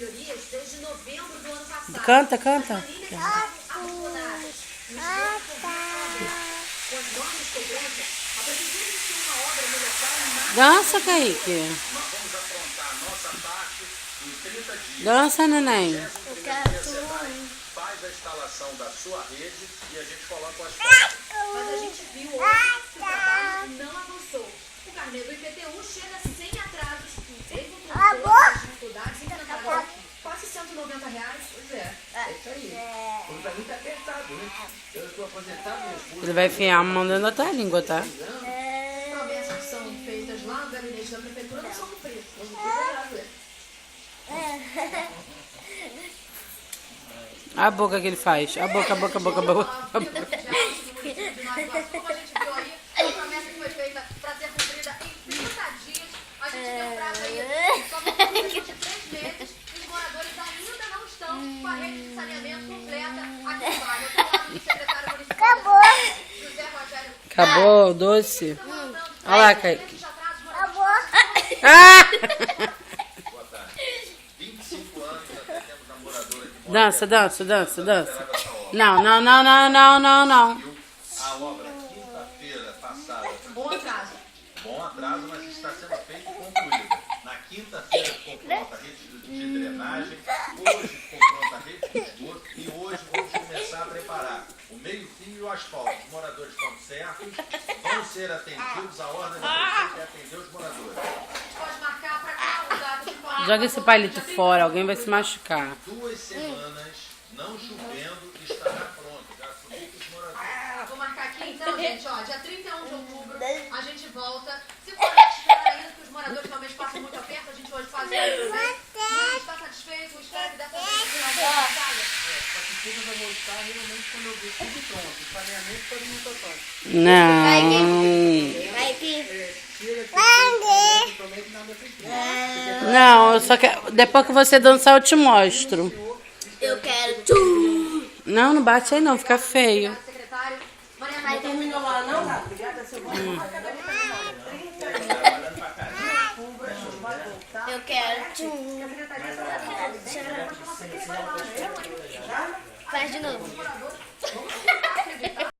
melhorias desde novembro do ano passado. Canta, canta. As famílias estavam abandonadas. O esgoto com as normas cobranças, a prefeitura iniciou uma obra no local em março. Dança, Kaique. Nós vamos aprontar a nossa parte em 30 dias. Dança, neném. Eu quero faz a instalação da sua rede e a gente coloca o asfalto. Mas a gente viu hoje que o trabalho não avançou. O carnê do IPTU chega sem atrasos. Mesmo com todas as dificuldades enfrentadas aqui. Quase R$190. Pois é. É isso aí. Porque tá muito apertado, né? Eu estou aposentado, minha esposa. Ele vai enfiar a mão dentro da tua língua, tá? As promessas que são feitas lá no gabinete da prefeitura não são cumpridas. Não são cumpridas. A boca que ele faz. A boca, a boca, a boca, a boca. A boca. Como a gente viu aí, a promessa que foi feita para ser cumprida em 30 dias, a gente tem um prazo aí só por 3 meses e os moradores ainda não estão com a rede de saneamento completa aqui no bairro. Eu estou falando do secretário municipal José Rogério. Acabou o doce. Olha lá, Kaique. Acabou. Ah! Boa tarde. 25 anos até temos a moradora que mora Dança, dança, dança, dança. Não, não, não, não, não, não, não. a obra quinta-feira passada. Bom atraso. Bom atraso, mas está sendo feita e concluída. Na quinta-feira ficou pronta a rede de drenagem, hoje ficou pronta a rede de esgoto e hoje vamos começar a preparar o meio-fio e o asfalto. Os moradores estão certos, vão ser atendidos, a ordem da prefeita é atender os moradores. Pode marcar para cá o dado de qual. Joga esse palito fora, alguém vai se machucar. 2 semanas, não chovendo, estará pronto. Já subi com os moradores. Vou marcar aqui então, gente, ó, dia 31 de outubro, a gente volta. Se for estiver ainda, que os moradores realmente passam muito aperto, a gente hoje faz o Luiz, está satisfeito? Espero que dessa vez a gente não saia. Só que tudo vai voltar realmente quando eu ver tudo pronto. O saneamento todo mundo tá pronto. Não. Tira que promete nada feito. Não, eu só quero. Depois que você dançar, eu te mostro. Eu quero. Não, não bate aí não, fica feio. Secretário, Maria Não Maria. terminou lá, não, Gabi? Obrigada, seu Eu quero. Faz de novo.